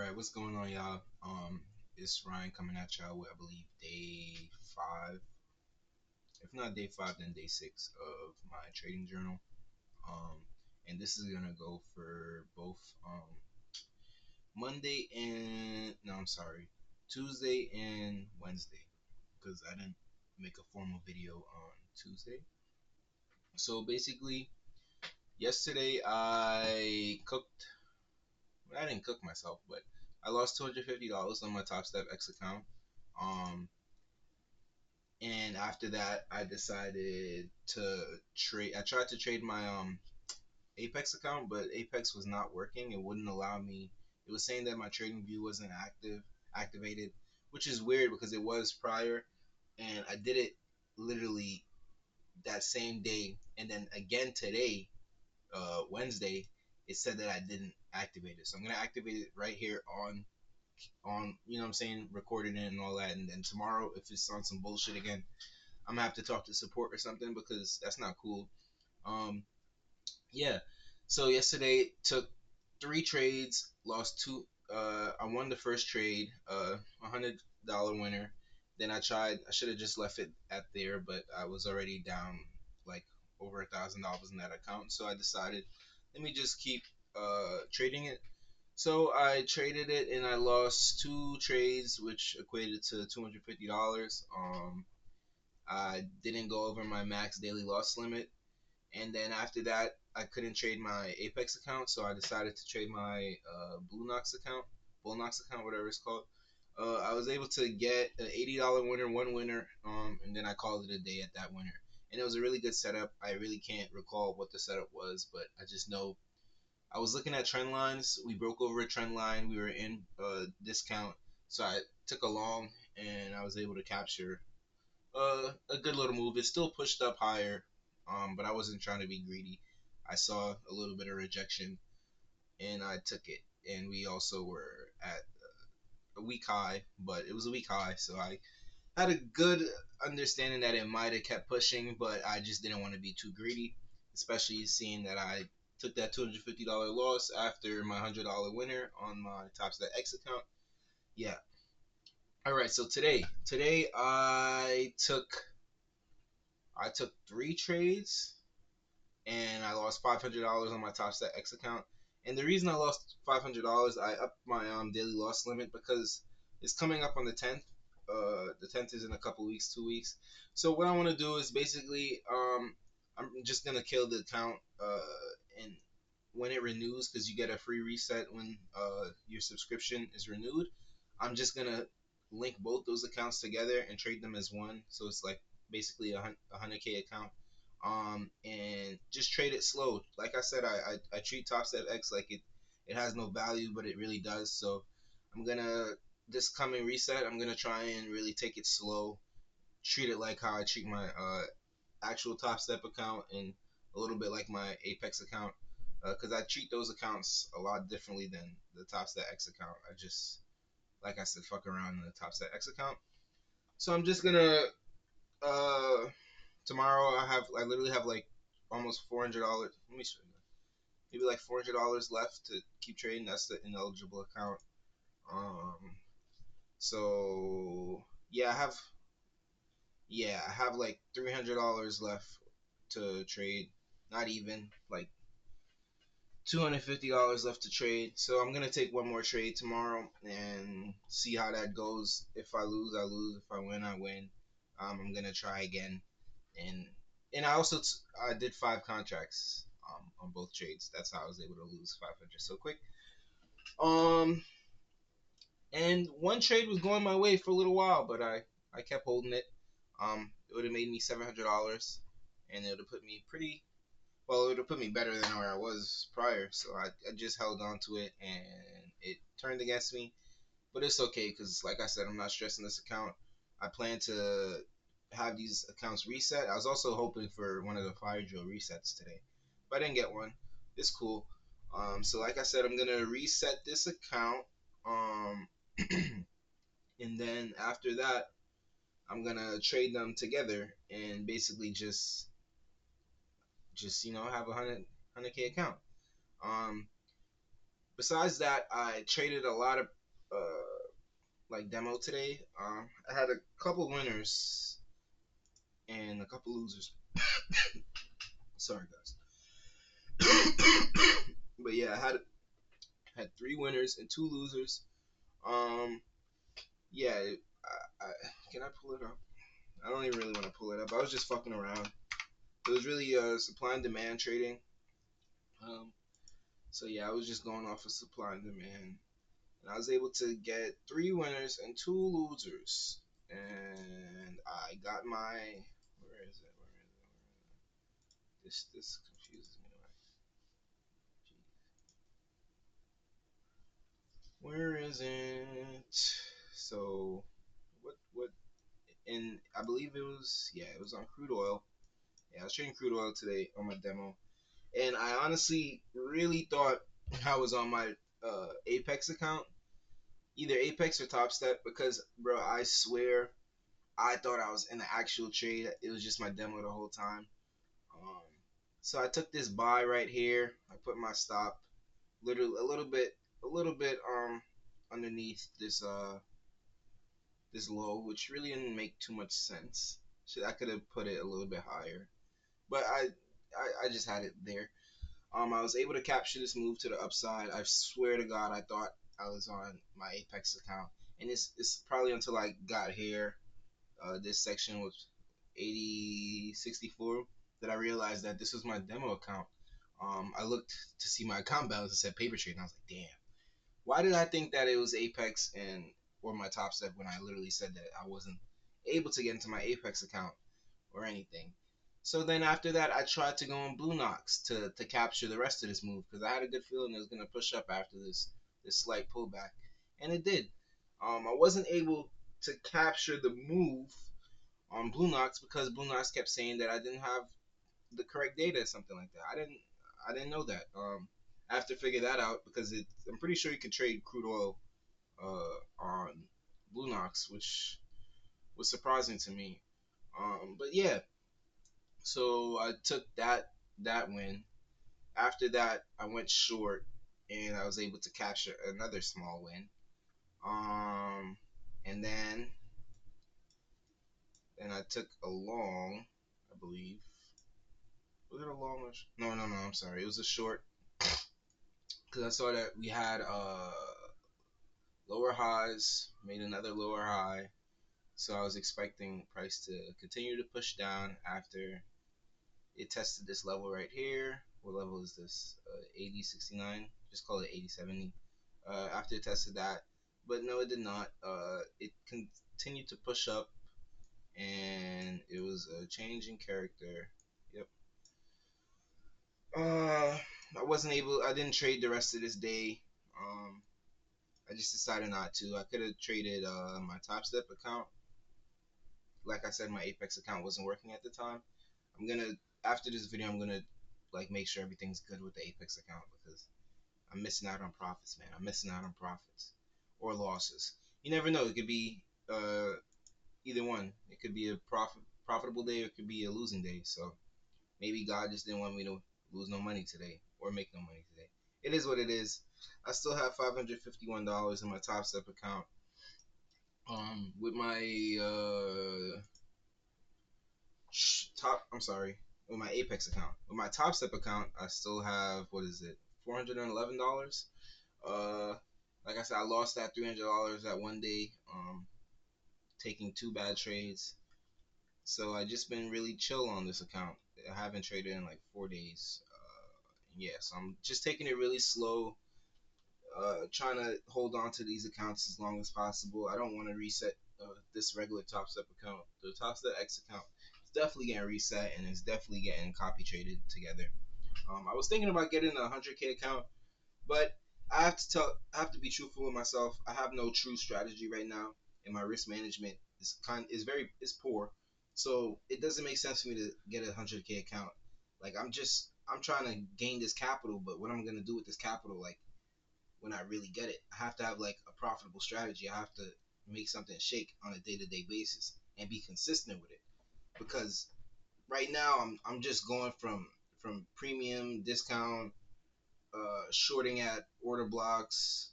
Alright, what's going on, y'all? It's Ryan coming at y'all with, I believe, day 5. If not day 5, then day 6 of my trading journal. Um, and this is gonna go for both Monday and no, I'm sorry, Tuesday and Wednesday, because I didn't make a formal video on Tuesday. So basically, yesterday I cooked. I didn't cook myself, but I lost $250 on my Top Step X account. Um, and after that, I decided to trade. I tried to trade my Apex account, but Apex was not working. It wouldn't allow me. It was saying that my trading view wasn't activated, which is weird because it was prior, and I did it literally that same day, and then again today, Wednesday, it said that I didn't activate it. So I'm gonna activate it right here on you know what I'm saying, recording it and all that, and then tomorrow if it's on some bullshit again, I'm gonna have to talk to support or something because that's not cool. Um, yeah. So yesterday took 3 trades, lost two. I won the first trade, $100 winner. Then I tried. I should have just left it at there, but I was already down like over $1,000 in that account. So I decided, let me just keep trading it. So I traded it and I lost 2 trades, which equated to $250. I didn't go over my max daily loss limit, and then after that, I couldn't trade my Apex account, so I decided to trade my Blue Knox account, Bull Knox account, whatever it's called. I was able to get an $80 winner, one winner, and then I called it a day at that winner. And it was a really good setup. I really can't recall what the setup was, but I just know I was looking at trend lines. We broke over a trend line. We were in discount, so I took a long, and I was able to capture a good little move. It still pushed up higher, but I wasn't trying to be greedy. I saw a little bit of rejection, and I took it. And we also were at a week high, but it was a week high, so I had a good understanding that it might have kept pushing, but I just didn't want to be too greedy, especially seeing that I took that $250 loss after my $100 winner on my Topstep X account. Yeah. All right. So today I took 3 trades and I lost $500 on my Topstep X account. And the reason I lost $500, I upped my daily loss limit because it's coming up on the 10th. The 10th is in a couple weeks, 2 weeks. So what I want to do is basically, I'm just gonna kill the account, and when it renews, because you get a free reset when your subscription is renewed. I'm just gonna link both those accounts together and trade them as one. So it's like basically a 100K account, and just trade it slow. Like I said, I treat Top Step X like it has no value, but it really does. So I'm gonna, this coming reset, I'm gonna try and really take it slow, treat it like how I treat my actual Top Step account, and a little bit like my Apex account, because I treat those accounts a lot differently than the Top Step X account. I just, like I said, fuck around in the Top Step X account. So I'm just gonna uh tomorrow I literally have like almost $400. Let me show you. Maybe like $400 left to keep trading. That's the ineligible account. Um, so I have like $300 left to trade. Not even like $250 left to trade. So I'm gonna take one more trade tomorrow and see how that goes. If I lose, I lose. If I win, I win. I'm gonna try again, and I also I did 5 contracts on both trades. That's how I was able to lose 500 so quick. Um, and one trade was going my way for a little while, but I kept holding it. It would have made me $700, and it would have put me pretty well. It would have put me better than where I was prior. So I just held on to it, and it turned against me. But it's okay because, like I said, I'm not stressing this account. I plan to have these accounts reset. I was also hoping for one of the fire drill resets today, but I didn't get one. It's cool. So like I said, I'm gonna reset this account. Um, and then after that, I'm gonna trade them together and basically just have a hundred K account. Um, Besides that, I traded a lot of like demo today. I had a couple winners and a couple losers. Sorry guys. But yeah, I had three winners and two losers. Um, yeah, can I pull it up? I don't even really want to pull it up. I was just fucking around. It was really supply and demand trading. Um, so yeah, I was just going off of supply and demand, and I was able to get three winners and two losers. And I got my where is it? This confuses me. Where is it? So what? And I believe it was it was on crude oil. Yeah, I was trading crude oil today on my demo, and I honestly really thought I was on my Apex account, either Apex or Top Step, because bro, I swear I thought I was in the actual trade. It was just my demo the whole time. Um, so I took this buy right here. I put my stop literally a little bit underneath this low, which really didn't make too much sense. Shit, I could have put it a little bit higher, but I just had it there. I was able to capture this move to the upside. I swear to God, I thought I was on my Apex account, and it's probably until I got here, this section was 8064, that I realized that this was my demo account. I looked to see my account balance and said paper trade, and I was like, damn, why did I think that it was Apex and or my Top Step when I literally said that I wasn't able to get into my Apex account or anything? So then after that, I tried to go on Blue Knox to capture the rest of this move because I had a good feeling it was gonna push up after this slight pullback, and it did. I wasn't able to capture the move on Blue Knox because Blue Knox kept saying that I didn't have the correct data or something like that. I didn't know that. I have to figure that out because I'm pretty sure you can trade crude oil on Blue Knox, which was surprising to me. But yeah, so I took that win. After that, I went short, and I was able to capture another small win. Um, and then I took a long, I believe. Was it a long? No, no, no. I'm sorry. It was a short because I saw that we had lower highs, made another lower high. So I was expecting price to continue to push down after it tested this level right here. What level is this? 8069. Just call it 8070. After it tested that, but no, it did not. It continued to push up, and it was a change in character. Yep. I wasn't able. I didn't trade the rest of this day. Um, I just decided not to. I could have traded my Top Step account. Like I said, my Apex account wasn't working at the time. I'm gonna after this video, I'm gonna like make sure everything's good with the Apex account because I'm missing out on profits, man. I'm missing out on profits or losses. You never know. It could be either one. It could be a profitable day, or it could be a losing day. So maybe God just didn't want me to lose no money today or make no money today. It is what it is. I still have $551 in my Top Step account. With my I'm sorry, with my Apex account. With my Top Step account, I still have what is it, $411. Uh, like I said, I lost that $300 that one day. Taking two bad trades. So I just been really chill on this account. I haven't traded in like 4 days. Yeah, so I'm just taking it really slow. Trying to hold on to these accounts as long as possible. I don't want to reset this regular Top Step account. The Top Step X account is definitely getting reset and it's definitely getting copy traded together. I was thinking about getting a 100K account, but I have to be truthful with myself. I have no true strategy right now, and my risk management is poor. So it doesn't make sense for me to get a 100K account. Like I'm trying to gain this capital, but what I'm gonna do with this capital, like when I really get it, I have to have like a profitable strategy. I have to make something shake on a day-to-day basis and be consistent with it. Because right now I'm just going from premium discount shorting at order blocks,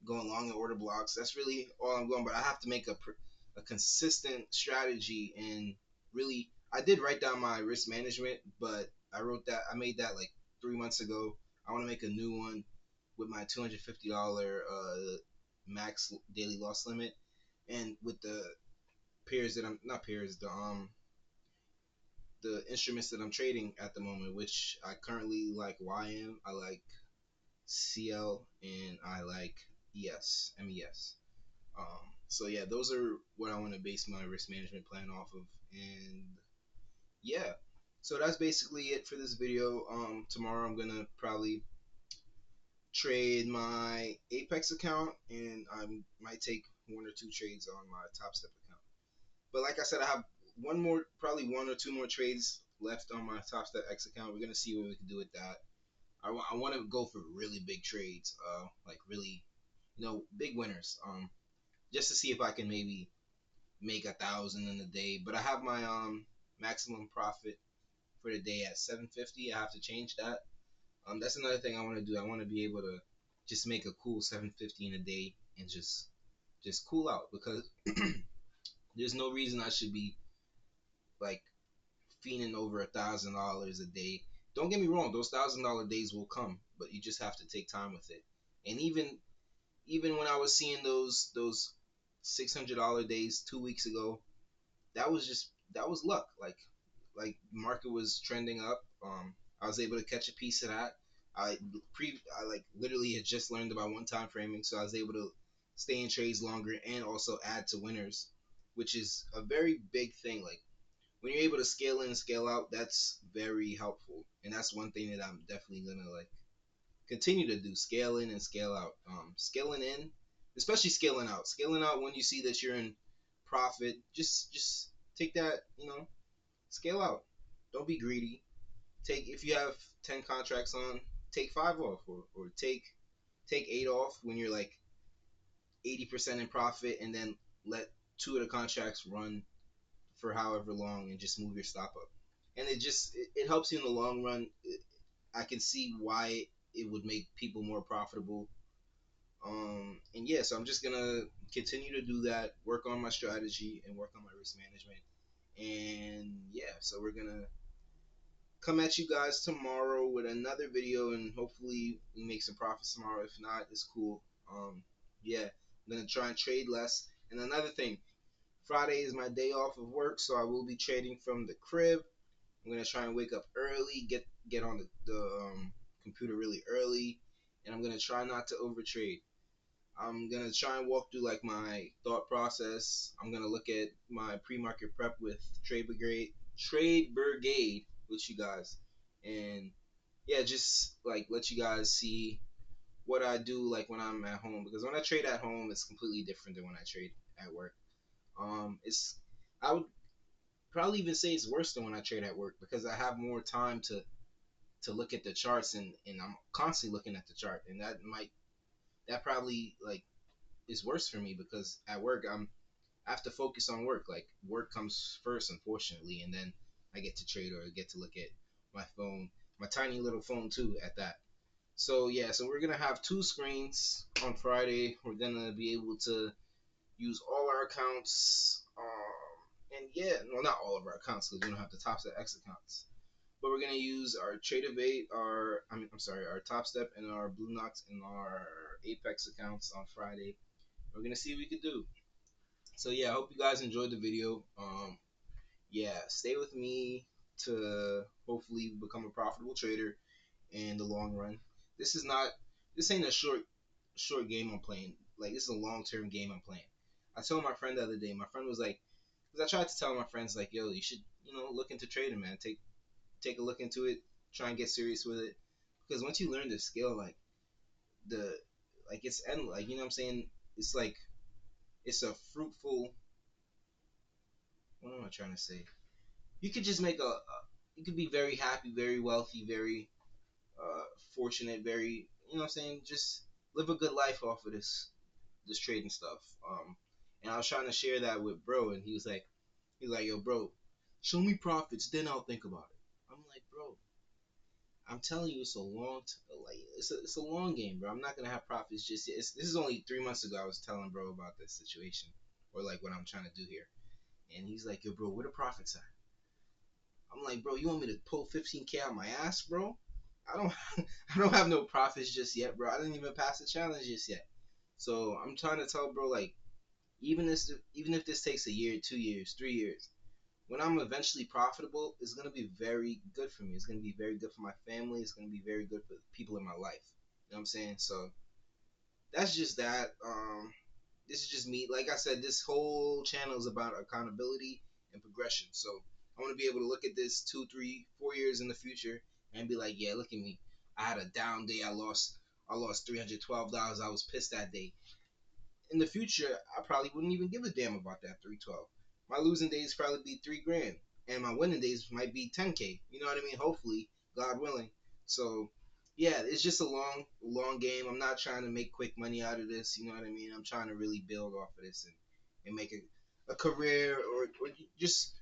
going long at order blocks. That's really all I'm going. But I have to make a consistent strategy and really. I did write down my risk management, but I made that like 3 months ago. I want to make a new one with my $250 max daily loss limit, and with the pairs that I'm not pairs the instruments that I'm trading at the moment, which I currently like YM, I like CL, and I like MES. So yeah, those are what I want to base my risk management plan off of, and yeah, so that's basically it for this video. Tomorrow I'm gonna probably trade my Apex account, and I might take one or two trades on my Top Step account. But like I said, I have one more, probably one or two more trades left on my Top Step X account. We're gonna see what we can do with that. I want to go for really big trades, like really, big winners. Just to see if I can maybe make 1,000 in a day. But I have my maximum profit for the day at 750. I have to change that. That's another thing I want to do. I want to be able to just make a cool 750 in a day and just cool out, because there's no reason I should be like fiending over $1,000 a day. Don't get me wrong; those $1,000 days will come, but you just have to take time with it. And even when I was seeing those $600 days 2 weeks ago, that was luck. Like market was trending up. I was able to catch a piece of that. I like literally had just learned about one time framing, so I was able to stay in trades longer and also add to winners, which is a very big thing. Like when you're able to scale in and scale out, that's very helpful, and that's one thing that I'm definitely gonna like continue to do: scale in and scale out. Scaling in, especially scaling out. Scaling out when you see that you're in profit, just take that, scale out. Don't be greedy. Take, if you have 10 contracts on, take five off, or take eight off when you're like 80% in profit, and then let two of the contracts run for however long and just move your stop up. And it helps you in the long run. I can see why it would make people more profitable. And yeah, so I'm just gonna continue to do that, work on my strategy and work on my risk management. And yeah, so we're gonna come at you guys tomorrow with another video, and hopefully we make some profits tomorrow. If not, it's cool. Yeah, I'm gonna try and trade less. And another thing, Friday is my day off of work, so I will be trading from the crib. I'm gonna try and wake up early, get on the computer really early, and I'm gonna try not to overtrade. I'm gonna try and walk through like my thought process. I'm gonna look at my pre-market prep with Trade Brigade with you guys, and yeah, just like let you guys see what I do like when I'm at home, because when I trade at home, it's completely different than when I trade at work. It's I would probably even say it's worse than when I trade at work, because I have more time to look at the charts, and I'm constantly looking at the chart, and that probably like is worse for me, because at work I have to focus on work. Like work comes first, unfortunately, and then I get to trade or get to look at my phone, my tiny little phone too at that. So yeah, so we're gonna have two screens on Friday. We're gonna be able to use all our accounts. And yeah, well, not all of our accounts, because we don't have the Top Step X accounts. But we're gonna use our Tradeovate, I'm sorry, our Top Step and our Blue Knox and our Apex accounts on Friday. We're gonna see what we could do. So yeah, I hope you guys enjoyed the video. Yeah, stay with me to hopefully become a profitable trader in the long run. This is not, this ain't a short game I'm playing. Like this is a long term game I'm playing. I told my friend the other day. My friend was like, because I tried to tell my friends like, yo, you should look into trading, man. Take a look into it. Try and get serious with it, because once you learn the skill, like the it's end, like what I'm saying. It's like it's a fruitful. What am I trying to say? You could just make you could be very happy, very wealthy, very uh, fortunate, very, what I'm saying, just live a good life off of this trading stuff. And I was trying to share that with bro, and he was like, yo, bro, show me profits, then I'll think about it. I'm like, bro, I'm telling you, it's a it's a long game, bro. I'm not gonna have profits just yet. This is only 3 months ago. I was telling bro about this situation, or like what I'm trying to do here, and he's like, "Yo, bro, where the profits at?" I'm like, "Bro, you want me to pull 15K out my ass, bro? I don't, I don't have no profits just yet, bro. I didn't even pass the challenge just yet." So I'm trying to tell bro, like, even if this takes a year, 2 years, 3 years, when I'm eventually profitable, it's gonna be very good for me. It's gonna be very good for my family. It's gonna be very good for people in my life. You know what I'm saying? So that's just that. This is just me. Like I said, this whole channel is about accountability and progression. So I want to be able to look at this 2, 3, 4 years in the future and be like, yeah, look at me. I had a down day. I lost $312. I was pissed that day. In the future, I probably wouldn't even give a damn about that 312. My losing days probably be 3 grand, and my winning days might be 10K. You know what I mean? Hopefully, God willing. So, yeah, it's just a long game. I'm not trying to make quick money out of this. You know what I mean? I'm trying to really build off of this and make a career or just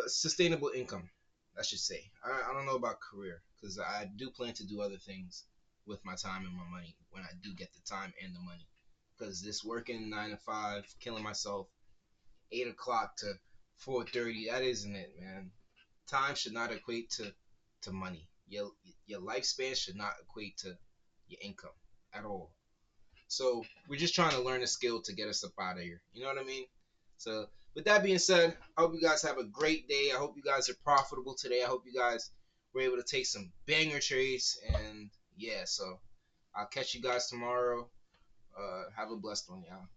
sustainable income. I should say. I don't know about career because I do plan to do other things with my time and my money when I do get the time and the money. Because this working 9 to 5, killing myself 8 o'clock to 4:30, that isn't it, man. Time should not equate to money. Your lifespan should not equate to your income at all. So we're just trying to learn a skill to get us up out of here. You know what I mean? So with that being said, I hope you guys have a great day. I hope you guys are profitable today. I hope you guys were able to take some banger trades. And yeah, so I'll catch you guys tomorrow. Have a blessed one, y'all.